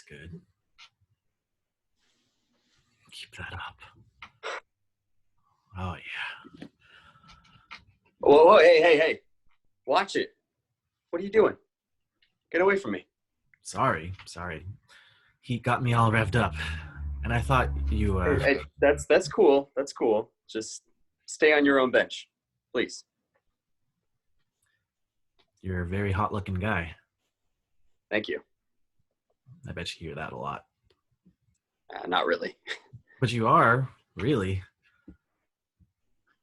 good. Keep that up. Oh, yeah. Whoa, hey. Watch it. What are you doing? Get away from me. Sorry. He got me all revved up. And I thought you, Hey, that's cool. That's cool. Just stay on your own bench, please. You're a very hot-looking guy. Thank you. I bet you hear that a lot. Not really. But you are, really.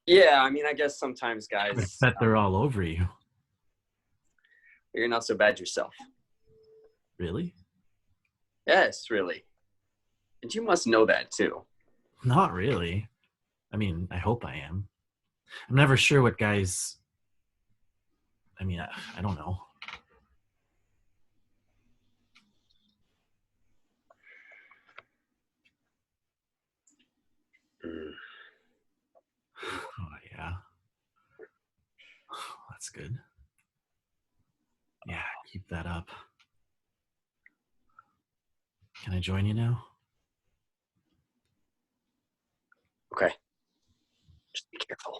Yeah, I mean, I guess sometimes I guys, bet they're all over you. you're not so bad yourself. Really? Yes, really. And you must know that too. Not really. I mean, I hope I am. I'm never sure what guys... I mean, I don't know. Oh, yeah. That's good. Yeah, keep that up. Can I join you now? Okay. Just be careful.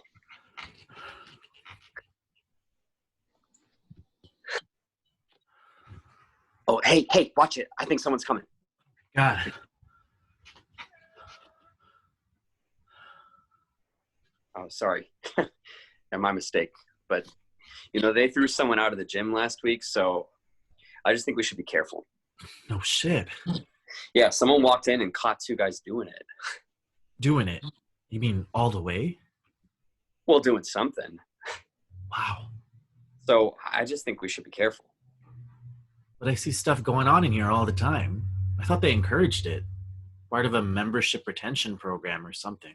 Oh, hey, watch it. I think someone's coming. God. Oh, sorry. My mistake. But, they threw someone out of the gym last week, so I just think we should be careful. No shit. Yeah, someone walked in and caught two guys doing it. Doing it? You mean all the way? Well, doing something. Wow. So I just think we should be careful. But I see stuff going on in here all the time. I thought they encouraged it. Part of a membership retention program or something.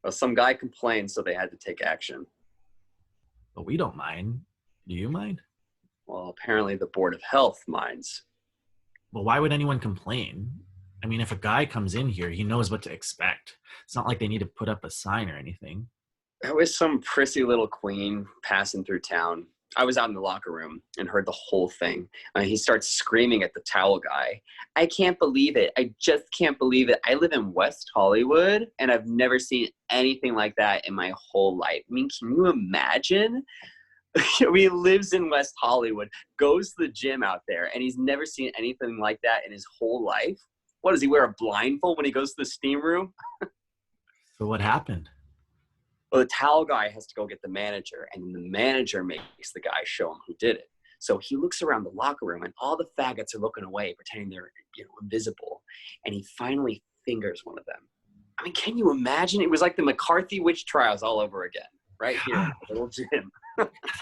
Well, some guy complained, so they had to take action. But we don't mind. Do you mind? Well, apparently the Board of Health minds. Well, why would anyone complain? I mean, if a guy comes in here, he knows what to expect. It's not like they need to put up a sign or anything. There was some prissy little queen passing through town. I was out in the locker room and heard the whole thing. He starts screaming at the towel guy. I can't believe it. I just can't believe it. I live in West Hollywood, and I've never seen anything like that in my whole life. I mean, can you imagine? He lives in West Hollywood, goes to the gym out there, and he's never seen anything like that in his whole life. What, does he wear a blindfold when he goes to the steam room? So what happened? Well, the towel guy has to go get the manager, and then the manager makes the guy show him who did it. So he looks around the locker room, and all the faggots are looking away, pretending they're invisible. And he finally fingers one of them. I mean, can you imagine? It was like the McCarthy witch trials all over again, right here in the little gym.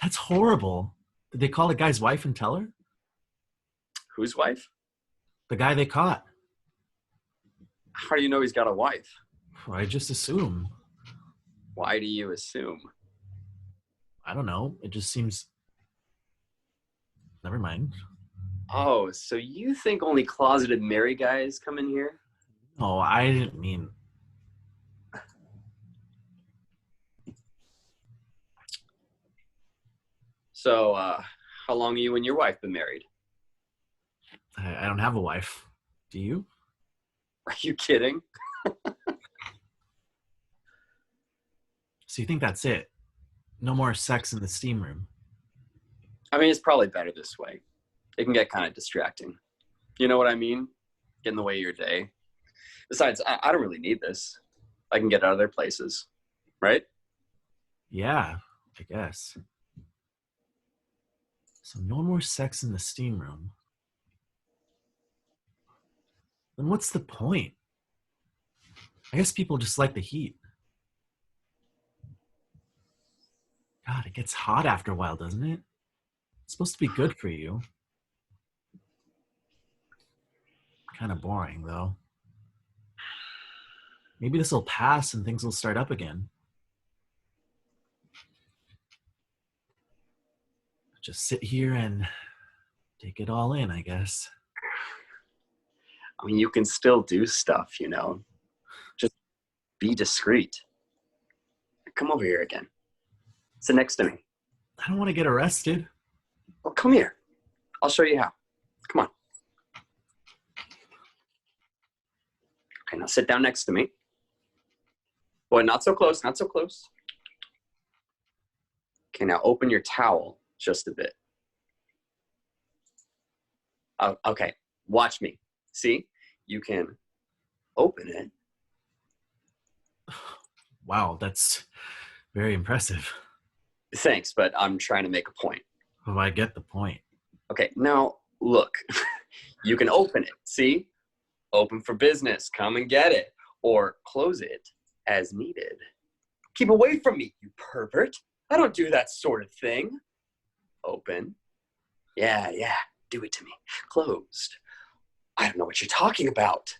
That's horrible. Did they call the guy's wife and tell her? Whose wife? The guy they caught. How do you know he's got a wife? Well, I just assume. Why do you assume? I don't know. It just seems... Never mind. Oh, so you think only closeted married guys come in here? Oh, I didn't mean... So, how long have you and your wife been married? I don't have a wife. Do you? Are you kidding? So you think that's it? No more sex in the steam room? I mean, it's probably better this way. It can get kind of distracting. You know what I mean? Get in the way of your day. Besides, I don't really need this. I can get other places, right? Yeah, I guess. So no more sex in the steam room. Then what's the point? I guess people just like the heat. God, it gets hot after a while, doesn't it? It's supposed to be good for you. Kind of boring, though. Maybe this will pass and things will start up again. Just sit here and take it all in, I guess. I mean, you can still do stuff, Just be discreet. Come over here again. Sit next to me. I don't want to get arrested. Well, come here. I'll show you how. Come on. Okay, now sit down next to me. Boy, not so close, not so close. Okay, now open your towel just a bit. Oh, okay, watch me. See, you can open it. Wow, that's very impressive. Thanks, but I'm trying to make a point. Oh, I get the point. Okay, now look, you can open it. See, open for business, come and get it, or close it as needed. Keep away from me, you pervert. I don't do that sort of thing. Open. Yeah, do it to me. Closed. I don't know what you're talking about.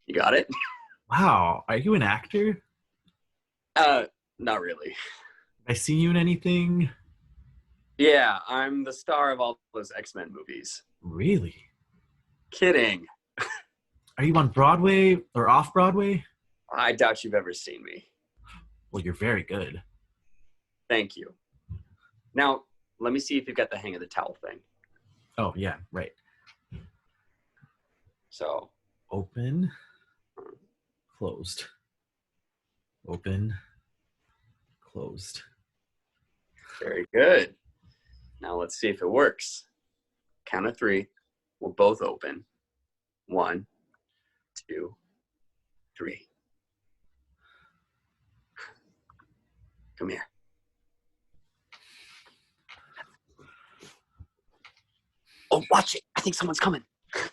You got it? Wow, are you an actor? Not really. Have I seen you in anything? Yeah, I'm the star of all those X-Men movies. Really? Kidding. Are you on Broadway or off Broadway? I doubt you've ever seen me. Well, you're very good. Thank you. Now, let me see if you've got the hang of the towel thing. Oh, yeah, right. So, Open, closed. Open, closed. very good. Now let's see if it works. Count of 3. We'll both open. 1, 2, 3. Come here. Oh, watch it. I think someone's coming. Oh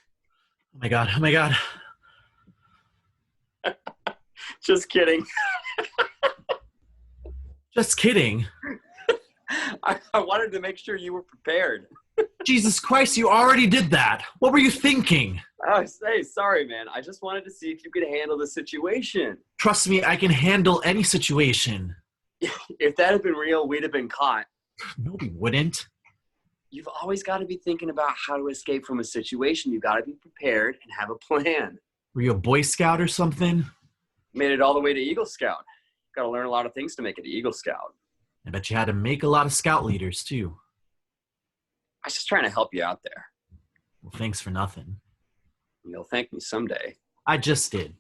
my God, oh my God. Just kidding. Just kidding. I wanted to make sure you were prepared. Jesus Christ, you already did that. What were you thinking? Oh, hey, sorry, man. I just wanted to see if you could handle the situation. Trust me, I can handle any situation. If that had been real, we'd have been caught. No, we wouldn't. You've always got to be thinking about how to escape from a situation. You've got to be prepared and have a plan. Were you a Boy Scout or something? Made it all the way to Eagle Scout. Got to learn a lot of things to make it to Eagle Scout. I bet you had to make a lot of scout leaders, too. I was just trying to help you out there. Well, thanks for nothing. You'll thank me someday. I just did.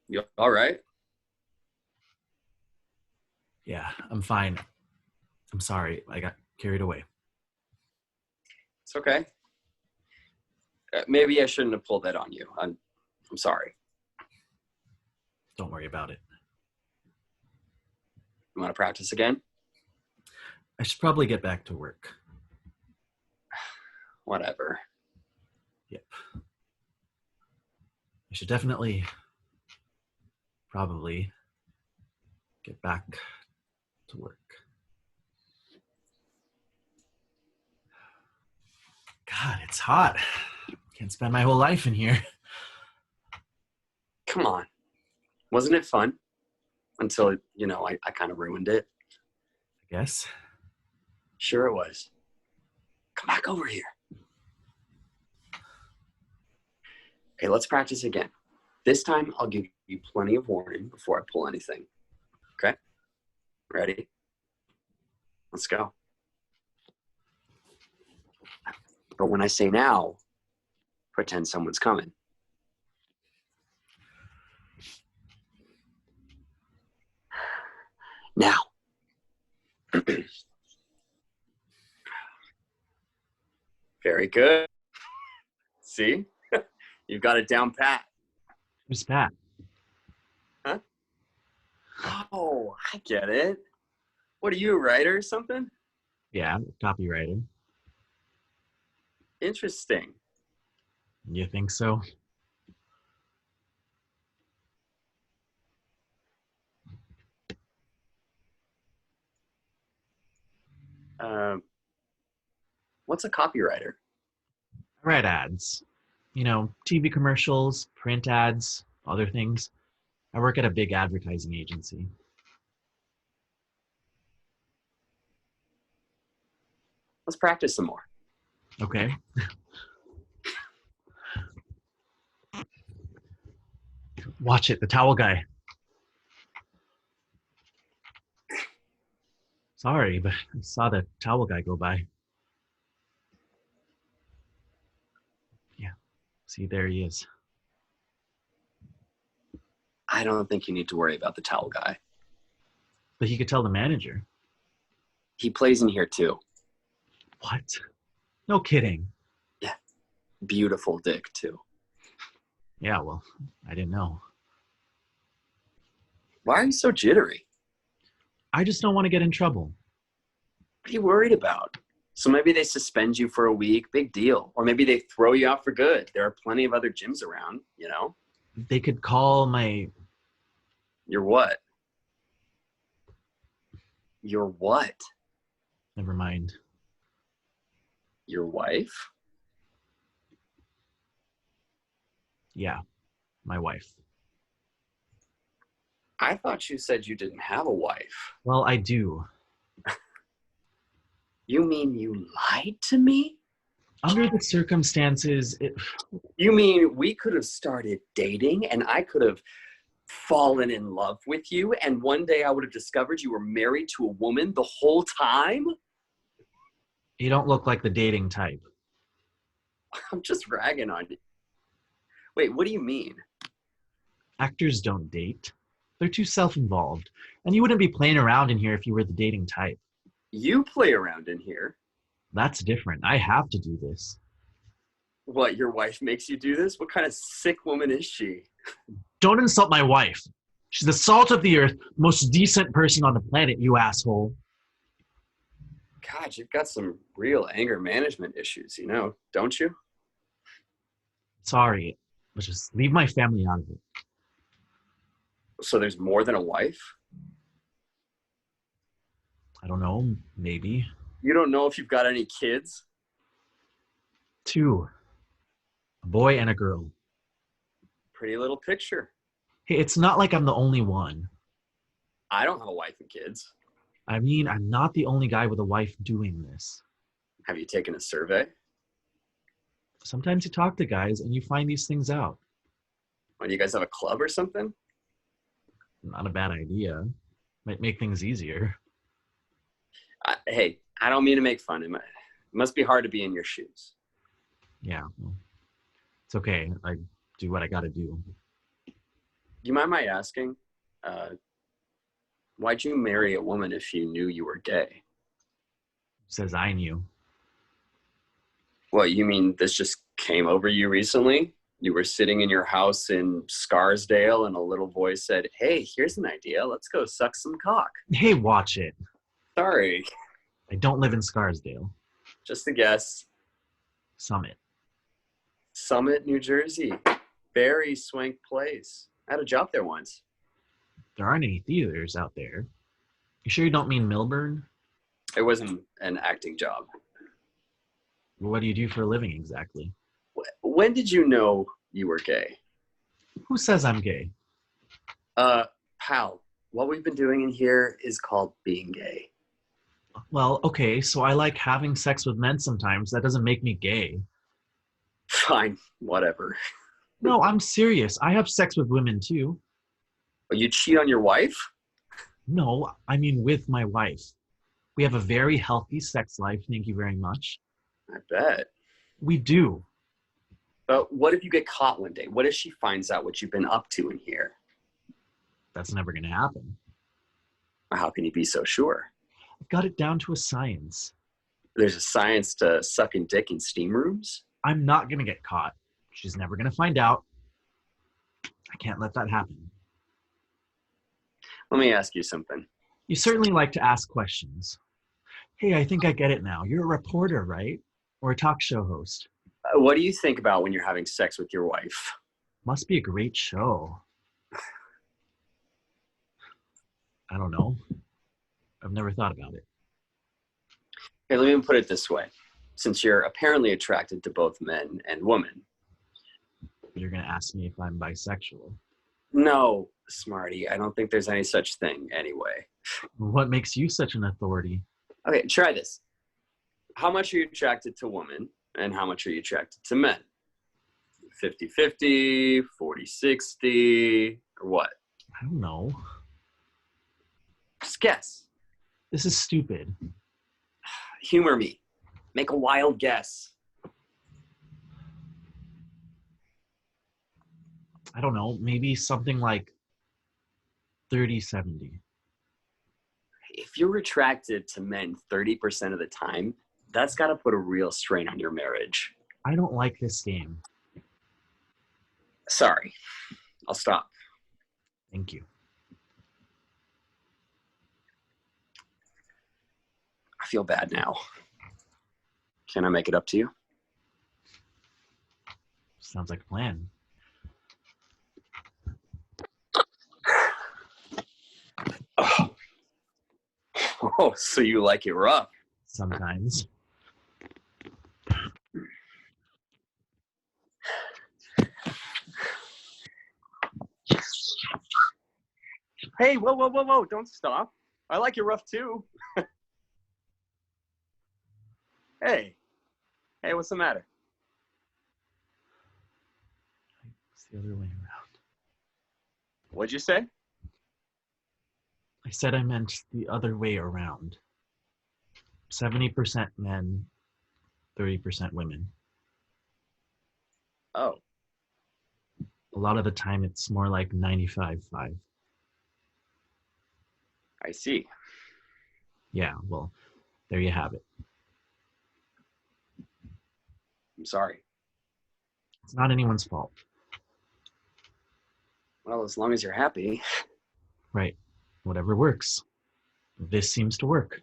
You all right? Yeah, I'm fine. I'm sorry. I got carried away. It's okay. Maybe I shouldn't have pulled that on you. I'm sorry. Don't worry about it. You want to practice again? I should probably get back to work. Whatever. Yep. I should definitely, probably, get back to work. God, it's hot. Can't spend my whole life in here. Come on. Wasn't it fun? Until, I kind of ruined it. I guess. Sure it was. Come back over here. Okay, let's practice again. This time, I'll give you plenty of warning before I pull anything. Okay? Ready? Let's go. But when I say now, pretend someone's coming. Now. Very good. See? You've got it down pat. Who's Pat? Huh? Oh, I get it. What are you, a writer or something? Yeah, copywriter. Interesting. You think so? What's a copywriter? I write ads. TV commercials, print ads, other things. I work at a big advertising agency. Let's practice some more. Okay. Watch it, the towel guy. Sorry, but I saw the towel guy go by. See, there he is. I don't think you need to worry about the towel guy. But he could tell the manager. He plays in here too. What? No kidding. Yeah. Beautiful dick too. Yeah, well, I didn't know. Why are you so jittery? I just don't want to get in trouble. What are you worried about? So maybe they suspend you for a week, big deal. Or maybe they throw you out for good. There are plenty of other gyms around, you know? They could call my... You're what? You're what? Never mind. Your wife? Yeah, my wife. I thought you said you didn't have a wife. Well, I do. You mean you lied to me? Under the circumstances, You mean we could have started dating and I could have fallen in love with you and one day I would have discovered you were married to a woman the whole time? you don't look like the dating type. I'm just ragging on you. Wait, what do you mean? Actors don't date. They're too self-involved. And you wouldn't be playing around in here if you were the dating type. You play around in here. That's different. I have to do this. What, your wife makes you do this? What kind of sick woman is she? Don't insult my wife. She's the salt of the earth, most decent person on the planet, you asshole. God, you've got some real anger management issues, you know, don't you? Sorry, but just leave my family out of it. So there's more than a wife? I don't know, maybe. You don't know if you've got any kids? 2. A boy and a girl. Pretty little picture. Hey, it's not like I'm the only one. I don't have a wife and kids. I mean, I'm not the only guy with a wife doing this. Have you taken a survey? Sometimes you talk to guys and you find these things out. Well, do you guys have a club or something? Not a bad idea. Might make things easier. Hey, I don't mean to make fun. It must be hard to be in your shoes. Yeah, well, it's okay. I do what I gotta do. Do you mind my asking? Why'd you marry a woman if you knew you were gay? Says I knew. What, you mean this just came over you recently? You were sitting in your house in Scarsdale and a little voice said, hey, here's an idea. Let's go suck some cock. Hey, watch it. Sorry. I don't live in Scarsdale. Just a guess. Summit. Summit, New Jersey. Very swank place. I had a job there once. There aren't any theaters out there. You sure you don't mean Milburn? It wasn't an acting job. What do you do for a living exactly? When did you know you were gay? Who says I'm gay? Pal, what we've been doing in here is called being gay. Well, okay, so I like having sex with men sometimes. That doesn't make me gay. Fine, whatever. No, I'm serious. I have sex with women too. You cheat on your wife? No, I mean with my wife. We have a very healthy sex life, thank you very much. I bet. We do. But what if you get caught one day? What if she finds out what you've been up to in here? That's never going to happen. How can you be so sure? I've got it down to a science. There's a science to sucking dick in steam rooms? I'm not going to get caught. She's never going to find out. I can't let that happen. Let me ask you something. You certainly like to ask questions. Hey, I think I get it now. You're a reporter, right? Or a talk show host. What do you think about when you're having sex with your wife? Must be a great show. I don't know. I've never thought about it. Okay, let me put it this way. Since you're apparently attracted to both men and women. You're going to ask me if I'm bisexual. No, Smarty, I don't think there's any such thing anyway. What makes you such an authority? Okay, try this. How much are you attracted to women and how much are you attracted to men? 50-50, 40-60, or what? I don't know. Just guess. This is stupid. Humor me. Make a wild guess. I don't know, maybe something like 30-70. If you're attracted to men 30% of the time, that's got to put a real strain on your marriage. I don't like this game. Sorry, I'll stop. Thank you. I feel bad now. Can I make it up to you? Sounds like a plan. Oh, oh, so you like it rough? Sometimes. Hey, whoa, whoa, whoa, whoa, don't stop. I like it rough too. Hey, what's the matter? It's the other way around. What'd you say? I said I meant the other way around. 70% men, 30% women. Oh, A lot of the time it's more like 95-5. I see. Yeah, well, there you have it. I'm sorry. It's not anyone's fault. Well, as long as you're happy. Right. Whatever works. This seems to work.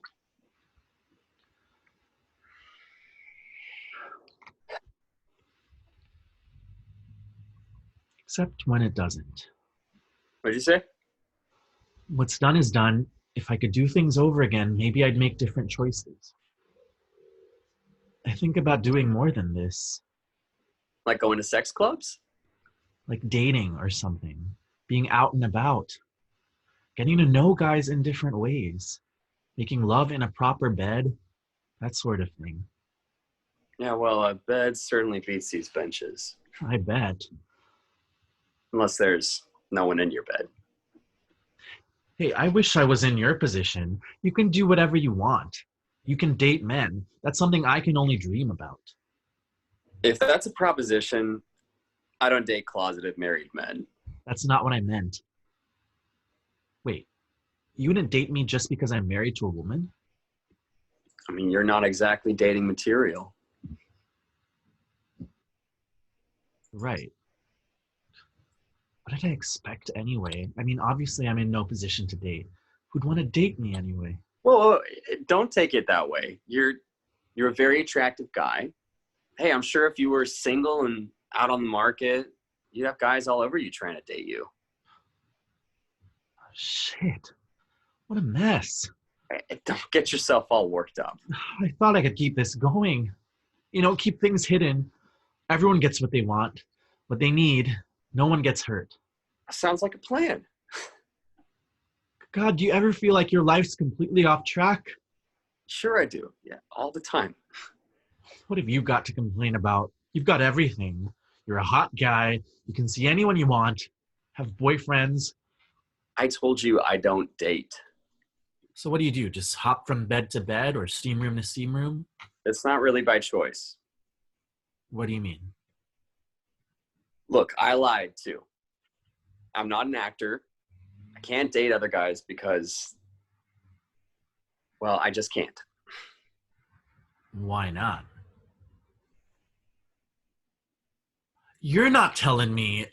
Except when it doesn't. What'd you say? What's done is done. If I could do things over again, maybe I'd make different choices. I think about doing more than this, Like going to sex clubs? like dating or something, being out and about, getting to know guys in different ways, making love in a proper bed, that sort of thing. Yeah, well, a bed certainly beats these benches. I bet. Unless there's no one in your bed. Hey, I wish I was in your position. You can do whatever you want. You can date men. That's something I can only dream about. If that's a proposition, I don't date closeted married men. That's not what I meant. Wait, you wouldn't date me just because I'm married to a woman? I mean, you're not exactly dating material. Right. What did I expect anyway? I mean, obviously I'm in no position to date. Who'd want to date me anyway? Well, don't take it that way. You're a very attractive guy. Hey, I'm sure if you were single and out on the market, you'd have guys all over you trying to date you. Shit. What a mess. Don't get yourself all worked up. I thought I could keep this going. You know, keep things hidden. Everyone gets what they want, what they need. No one gets hurt. Sounds like a plan. God, do you ever feel like your life's completely off track? Sure I do. Yeah, all the time. What have you got to complain about? You've got everything. You're a hot guy. You can see anyone you want. Have boyfriends. I told you I don't date. So what do? Just hop from bed to bed or steam room to steam room? It's not really by choice. What do you mean? Look, I lied too. I'm not an actor. I can't date other guys because, well, I just can't. Why not? You're not telling me.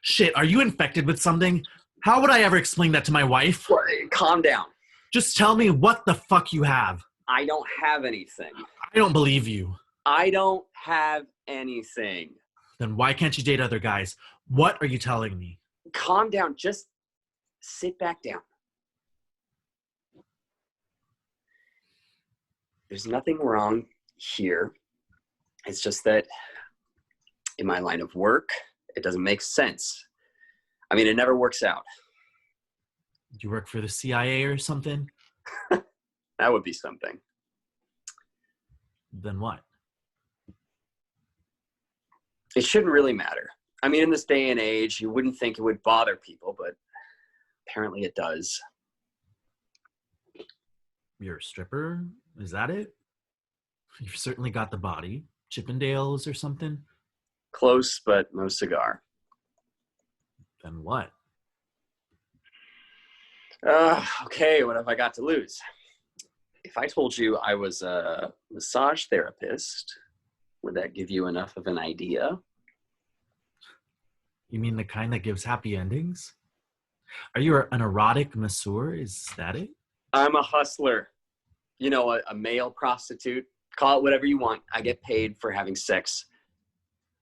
Shit, are you infected with something? How would I ever explain that to my wife? Well, calm down. Just tell me what the fuck you have. I don't have anything. I don't believe you. I don't have anything. Then why can't you date other guys? What are you telling me? Calm down. Just sit back down. There's nothing wrong here. It's just that in my line of work, it doesn't make sense. I mean, it never works out. Do you work for the CIA or something? That would be something. Then what? It shouldn't really matter. I mean, in this day and age, you wouldn't think it would bother people, but apparently it does. You're a stripper? Is that it? You've certainly got the body. Chippendales or something? Close, but no cigar. Then what? Okay, what have I got to lose? If I told you I was a massage therapist, would that give you enough of an idea? You mean the kind that gives happy endings? Are you an erotic masseur? Is that it? I'm a hustler. You know, a male prostitute. Call it whatever you want. I get paid for having sex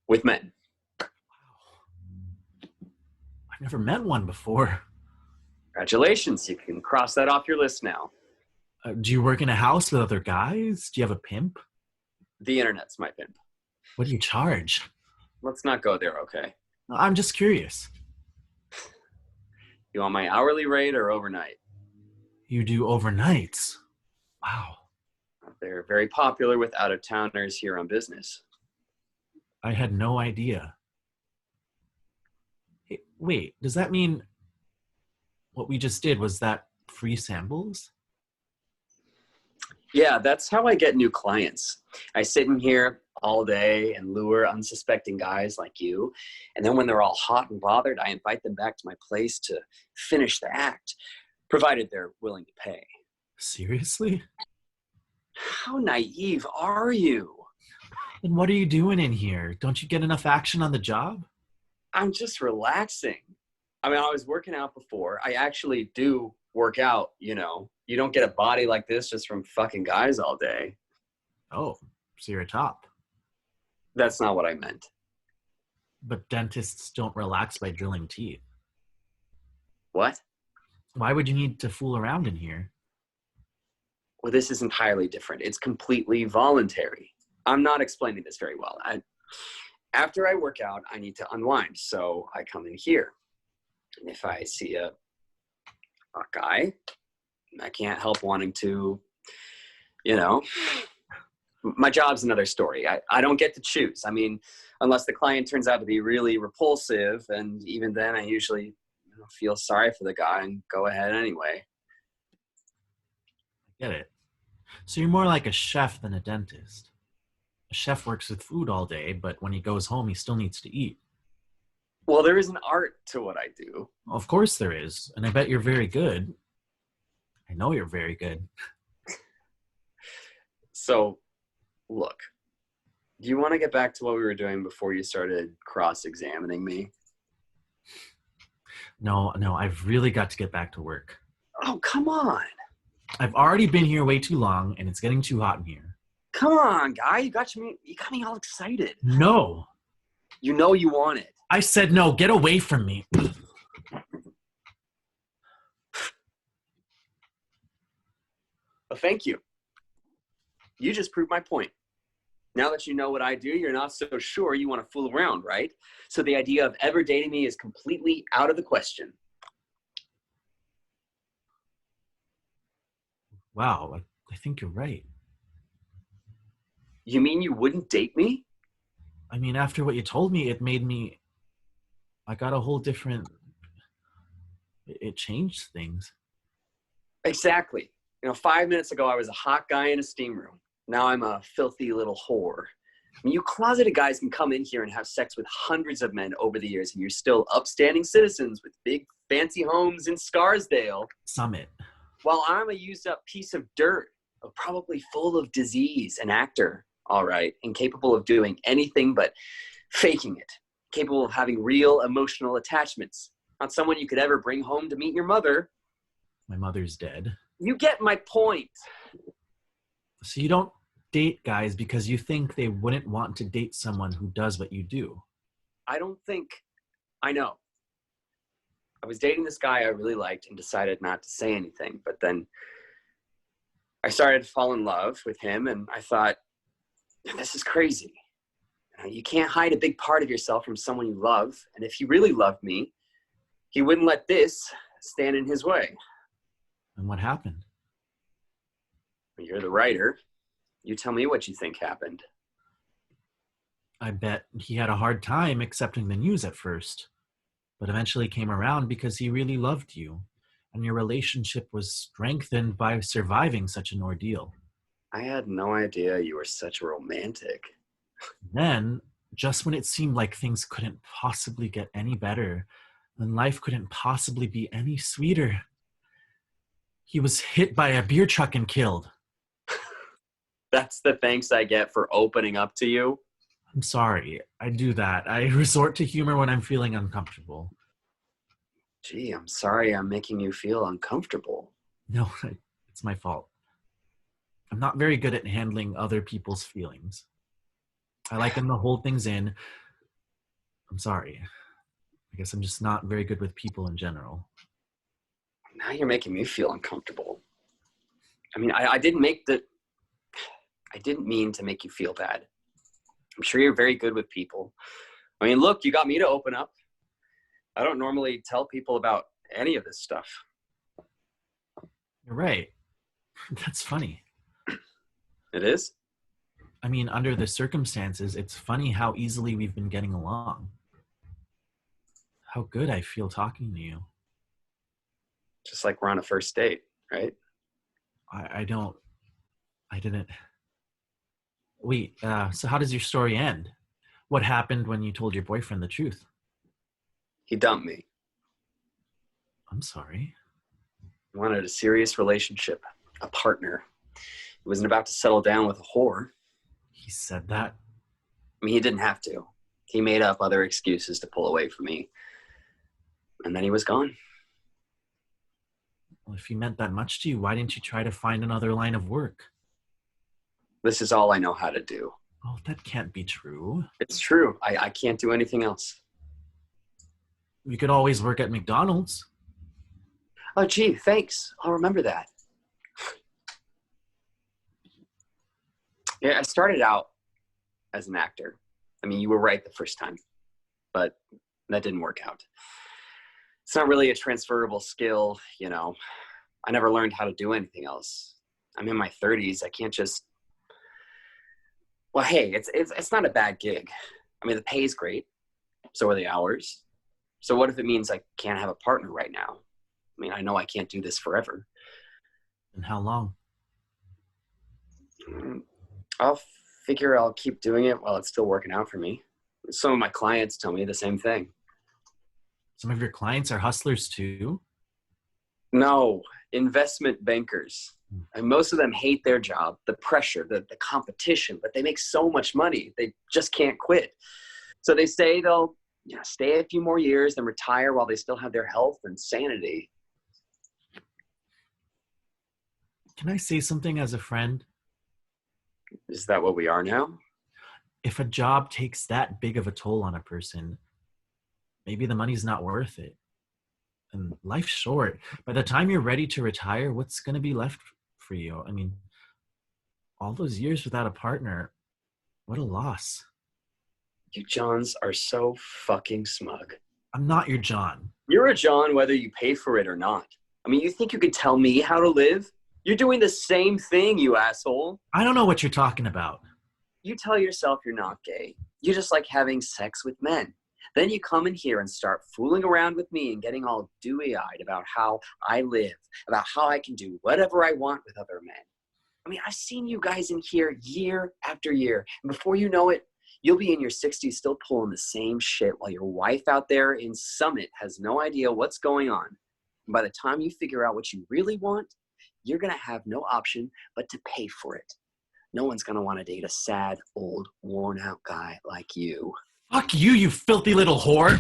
with men. I've never met one before. Congratulations. You can cross that off your list now. Do you work in a house with other guys? Do you have a pimp? The internet's my pimp. What do you charge? Let's not go there, okay? I'm just curious. You want my hourly rate or overnight? You do overnights. Wow. They're very popular with out-of-towners here on business. I had no idea. Hey, wait, does that mean what we just did was that free samples? Yeah, that's how I get new clients. I sit in here all day and lure unsuspecting guys like you. And then when they're all hot and bothered, I invite them back to my place to finish the act, provided they're willing to pay. Seriously? How naive are you? Then what are you doing in here? Don't you get enough action on the job? I'm just relaxing. I mean, I was working out before. I actually do work out, you know. You don't get a body like this just from fucking guys all day. Oh, so you're a top. That's not what I meant. But dentists don't relax by drilling teeth. What? Why would you need to fool around in here? Well, this is entirely different. It's completely voluntary. I'm not explaining this very well. After I work out, I need to unwind. So I come in here. And if I see a guy, I can't help wanting to, you know, my job's another story. I don't get to choose. I mean, unless the client turns out to be really repulsive. And even then I usually feel sorry for the guy and go ahead anyway. I get it. So you're more like a chef than a dentist. A chef works with food all day, but when he goes home, he still needs to eat. Well, there is an art to what I do. Of course there is, and I bet you're very good. I know you're very good. So, look, do you want to get back to what we were doing before you started cross-examining me? No, I've really got to get back to work. Oh, come on. I've already been here way too long, and it's getting too hot in here. Come on, guy. You got me all excited. No. You know you want it. I said no. Get away from me. Well, thank you. You just proved my point. Now that you know what I do, you're not so sure you want to fool around, right? So the idea of ever dating me is completely out of the question. Wow, I think you're right. You mean you wouldn't date me? I mean, after what you told me, I got a whole different, it changed things. Exactly. 5 minutes ago, I was a hot guy in a steam room. Now I'm a filthy little whore. I mean, you closeted guys can come in here and have sex with hundreds of men over the years, and you're still upstanding citizens with big fancy homes in Scarsdale. Summit. While I'm a used up piece of dirt, probably full of disease, an actor, all right, incapable of doing anything but faking it, capable of having real emotional attachments, not someone you could ever bring home to meet your mother. My mother's dead. You get my point. So you don't date guys because you think they wouldn't want to date someone who does what you do. I know. I was dating this guy I really liked and decided not to say anything, but then I started to fall in love with him, and I thought, this is crazy. You can't hide a big part of yourself from someone you love, and if he really loved me, he wouldn't let this stand in his way. And what happened? You're the writer. You tell me what you think happened. I bet he had a hard time accepting the news at first, but eventually came around because he really loved you, and your relationship was strengthened by surviving such an ordeal. I had no idea you were such a romantic. Then, just when it seemed like things couldn't possibly get any better, then life couldn't possibly be any sweeter. He was hit by a beer truck and killed. That's the thanks I get for opening up to you. I'm sorry. I do that. I resort to humor when I'm feeling uncomfortable. Gee, I'm sorry I'm making you feel uncomfortable. No, it's my fault. I'm not very good at handling other people's feelings. I like them to hold things in. I'm sorry. I guess I'm just not very good with people in general. Now you're making me feel uncomfortable. I mean, I didn't mean to make you feel bad. I'm sure you're very good with people. I mean, look, you got me to open up. I don't normally tell people about any of this stuff. You're right. That's funny. It is? I mean, under the circumstances, it's funny how easily we've been getting along. How good I feel talking to you. Just like we're on a first date, right? I didn't. Wait, so how does your story end? What happened when you told your boyfriend the truth? He dumped me. I'm sorry. He wanted a serious relationship, a partner. He wasn't about to settle down with a whore. He said that? I mean, he didn't have to. He made up other excuses to pull away from me. And then he was gone. Well, if he meant that much to you, why didn't you try to find another line of work? This is all I know how to do. Oh, that can't be true. It's true. I can't do anything else. You could always work at McDonald's. Oh, gee, thanks. I'll remember that. Yeah, I started out as an actor. I mean, you were right the first time, but that didn't work out. It's not really a transferable skill, you know. I never learned how to do anything else. I'm in my 30s. I can't just. Well, hey, it's not a bad gig. I mean, the pay's great. So are the hours. So what if it means I can't have a partner right now? I mean, I know I can't do this forever. And how long? I'll figure I'll keep doing it while it's still working out for me. Some of my clients tell me the same thing. Some of your clients are hustlers too? No, investment bankers. And most of them hate their job, the pressure, the competition, but they make so much money. They just can't quit. So they say they'll stay a few more years and retire while they still have their health and sanity. Can I say something as a friend? Is that what we are now? If a job takes that big of a toll on a person, maybe the money's not worth it. And life's short. By the time you're ready to retire, what's going to be left for you? I mean, all those years without a partner, what a loss. You Johns are so fucking smug. I'm not your John. You're a John whether you pay for it or not. I mean, you think you could tell me how to live? You're doing the same thing, you asshole. I don't know what you're talking about. You tell yourself you're not gay. You just like having sex with men. Then you come in here and start fooling around with me and getting all dewy-eyed about how I live, about how I can do whatever I want with other men. I mean, I've seen you guys in here year after year. And before you know it, you'll be in your 60s still pulling the same shit while your wife out there in Summit has no idea what's going on. And by the time you figure out what you really want, you're going to have no option but to pay for it. No one's going to want to date a sad, old, worn-out guy like you. Fuck you, you filthy little whore.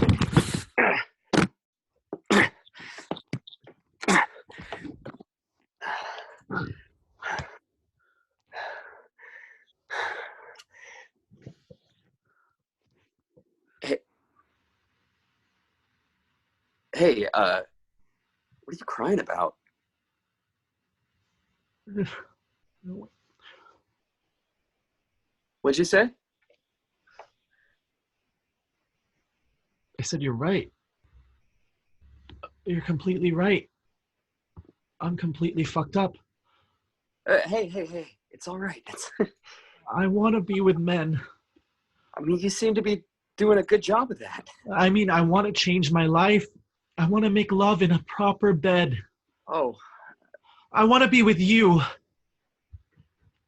Hey, what are you crying about? What'd you say? I said, you're right. You're completely right. I'm completely fucked up. Hey. It's all right. I want to be with men. I mean, you seem to be doing a good job of that. I mean, I want to change my life. I want to make love in a proper bed. Oh. I want to be with you.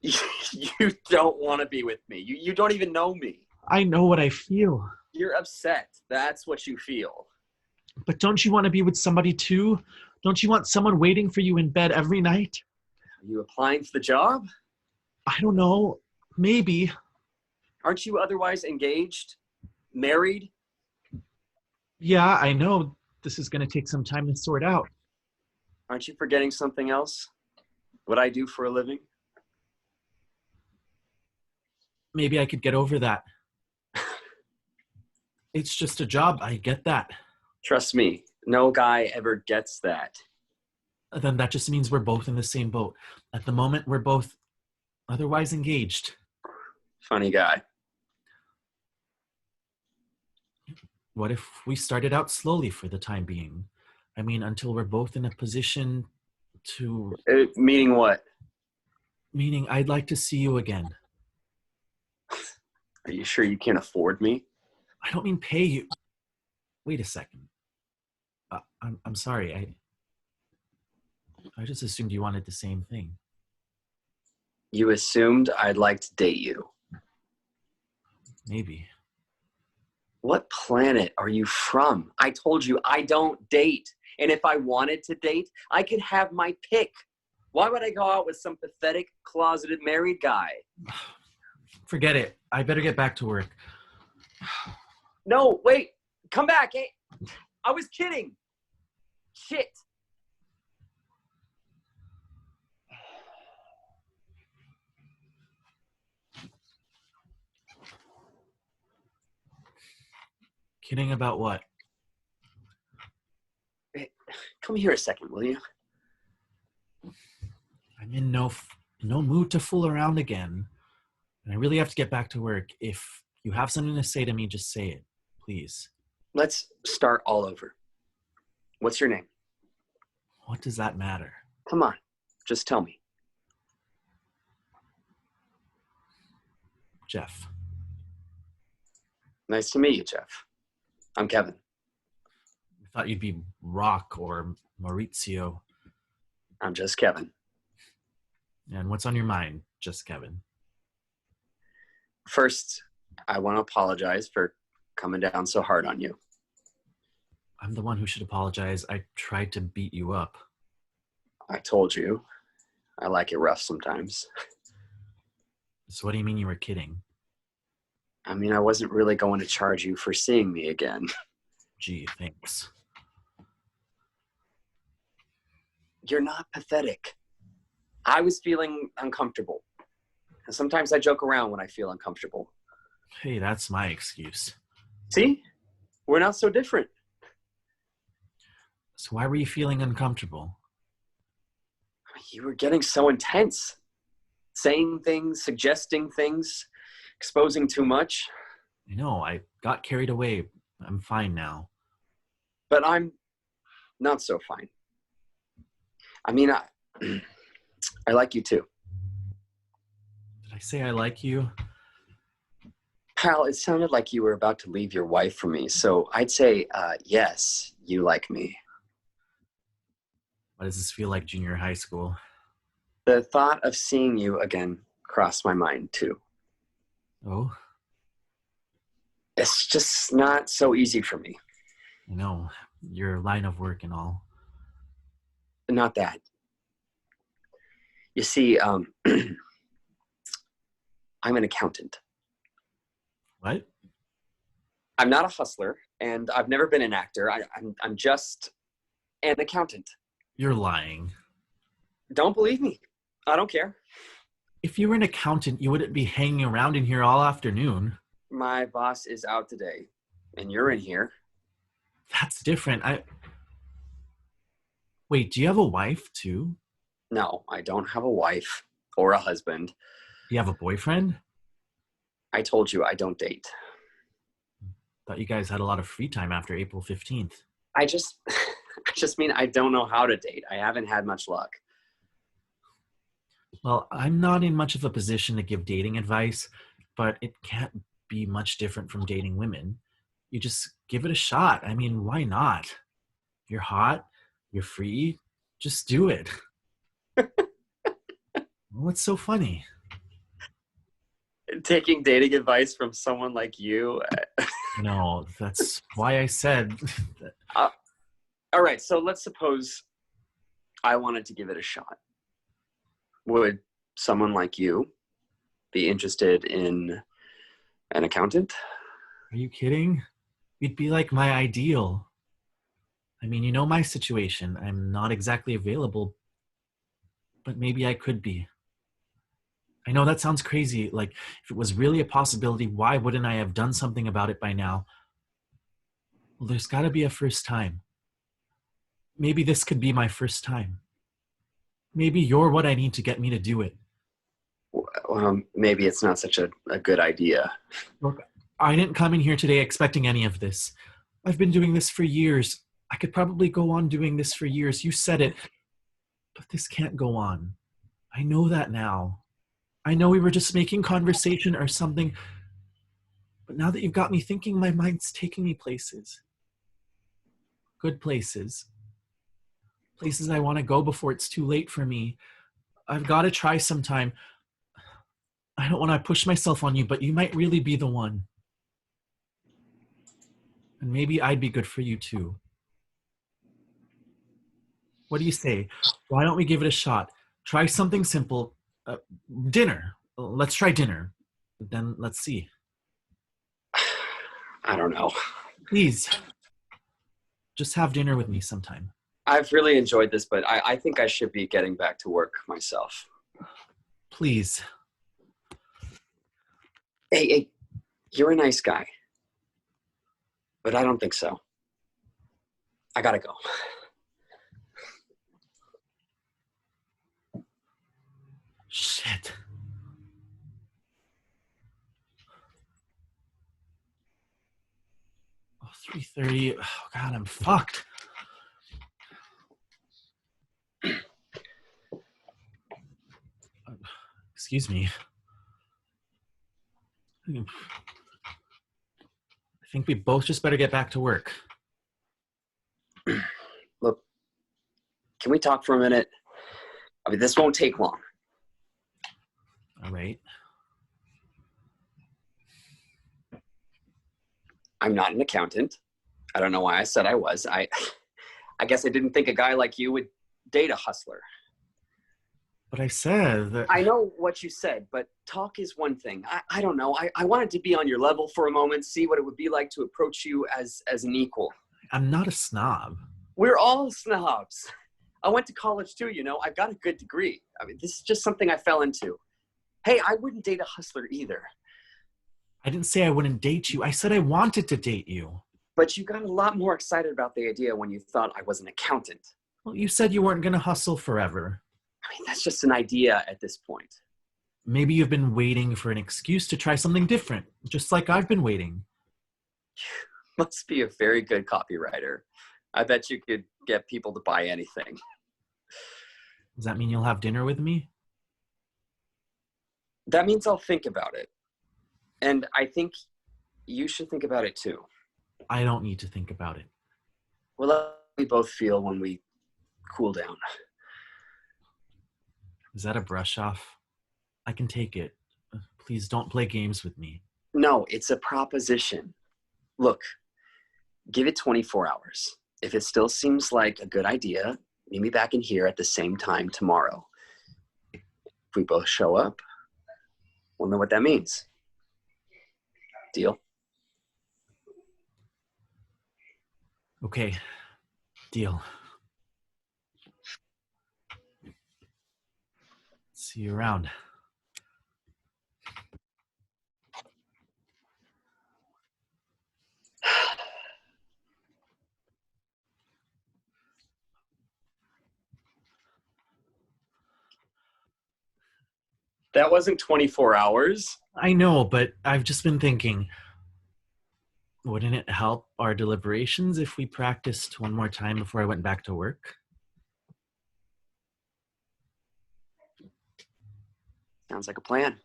You don't want to be with me. You don't even know me. I know what I feel. You're upset. That's what you feel. But don't you want to be with somebody too? Don't you want someone waiting for you in bed every night? Are you applying for the job? I don't know. Maybe. Aren't you otherwise engaged? Married? Yeah, I know this is going to take some time to sort out. Aren't you forgetting something else? What I do for a living? Maybe I could get over that. It's just a job. I get that. Trust me, no guy ever gets that. Then that just means we're both in the same boat. At the moment, we're both otherwise engaged. Funny guy. What if we started out slowly for the time being? I mean, until we're both in a position to. Meaning what? Meaning, I'd like to see you again. Are you sure you can't afford me? I don't mean pay you. Wait a second. I'm sorry. I just assumed you wanted the same thing. You assumed I'd like to date you. Maybe. What planet are you from? I told you I don't date. And if I wanted to date, I could have my pick. Why would I go out with some pathetic, closeted married guy? Forget it. I better get back to work. No, wait. Come back. Hey, I was kidding. Shit. Kidding about what? Hey, come here a second, will you? I'm in no mood to fool around again. And I really have to get back to work. If you have something to say to me, just say it, please. Let's start all over. What's your name? What does that matter? Come on, just tell me. Jeff. Nice to meet you, Jeff. I'm Kevin. I thought you'd be Rock or Maurizio. I'm just Kevin. And what's on your mind, just Kevin? First, I want to apologize for coming down so hard on you. I'm the one who should apologize. I tried to beat you up. I told you. I like it rough sometimes. So what do you mean you were kidding? I mean, I wasn't really going to charge you for seeing me again. Gee, thanks. You're not pathetic. I was feeling uncomfortable. Sometimes I joke around when I feel uncomfortable. Hey, that's my excuse. See? We're not so different. So why were you feeling uncomfortable? You were getting so intense. Saying things, suggesting things, exposing too much. I know, I got carried away. I'm fine now. But I'm not so fine. I mean, I like you too. Did I say I like you? Pal, it sounded like you were about to leave your wife for me, so I'd say, yes, you like me. Why does this feel like junior high school? The thought of seeing you again crossed my mind too. Oh? It's just not so easy for me. I know, your line of work and all. Not that. You see, I'm an accountant. What? I'm not a hustler, and I've never been an actor. I'm just an accountant. You're lying. Don't believe me. I don't care. If you were an accountant, you wouldn't be hanging around in here all afternoon. My boss is out today, and you're in here. That's different. Wait, do you have a wife too? No, I don't have a wife or a husband. Do you have a boyfriend? I told you I don't date. Thought you guys had a lot of free time after April 15th. I just mean I don't know how to date. I haven't had much luck. Well, I'm not in much of a position to give dating advice, but it can't be much different from dating women. You just give it a shot. I mean, why not? You're hot, you're free, just do it. What's so funny? Taking dating advice from someone like you. No, that's why I said that. All right, so let's suppose I wanted to give it a shot. Would someone like you be interested in an accountant? Are you kidding? You'd be like my ideal. I mean, you know my situation. I'm not exactly available, but maybe I could be. I know that sounds crazy. Like, if it was really a possibility, why wouldn't I have done something about it by now? Well, there's got to be a first time. Maybe this could be my first time. Maybe you're what I need to get me to do it. Maybe it's not such a good idea. Look, I didn't come in here today expecting any of this. I've been doing this for years. I could probably go on doing this for years. You said it. But this can't go on. I know that now. I know we were just making conversation or something, but now that you've got me thinking, my mind's taking me places. Good places. Places I want to go before it's too late for me. I've got to try sometime. I don't want to push myself on you, but you might really be the one. And maybe I'd be good for you too. What do you say? Why don't we give it a shot? Try something simple. Dinner. Let's try dinner. Then let's see. I don't know. Please, just have dinner with me sometime. I've really enjoyed this, but I think I should be getting back to work myself. Please. Hey, you're a nice guy, but I don't think so. I gotta go. Shit. Oh, 3:30. Oh, God, I'm fucked. Excuse me. I think we both just better get back to work. Look, can we talk for a minute? I mean, this won't take long. All right. I'm not an accountant. I don't know why I said I was. I guess I didn't think a guy like you would date a hustler. But I said that... I know what you said, but talk is one thing. I don't know. I wanted to be on your level for a moment, see what it would be like to approach you as an equal. I'm not a snob. We're all snobs. I went to college too, you know. I've got a good degree. I mean, this is just something I fell into. Hey, I wouldn't date a hustler either. I didn't say I wouldn't date you. I said I wanted to date you. But you got a lot more excited about the idea when you thought I was an accountant. Well, you said you weren't going to hustle forever. I mean, that's just an idea at this point. Maybe you've been waiting for an excuse to try something different, just like I've been waiting. You must be a very good copywriter. I bet you could get people to buy anything. Does that mean you'll have dinner with me? That means I'll think about it. And I think you should think about it too. I don't need to think about it. Well, how we both feel when we cool down. Is that a brush off? I can take it. Please don't play games with me. No, it's a proposition. Look, give it 24 hours. If it still seems like a good idea, meet me back in here at the same time tomorrow. If we both show up, we'll know what that means. Deal? Okay, deal. See you around. That wasn't 24 hours. I know, but I've just been thinking, wouldn't it help our deliberations if we practiced one more time before I went back to work? Sounds like a plan.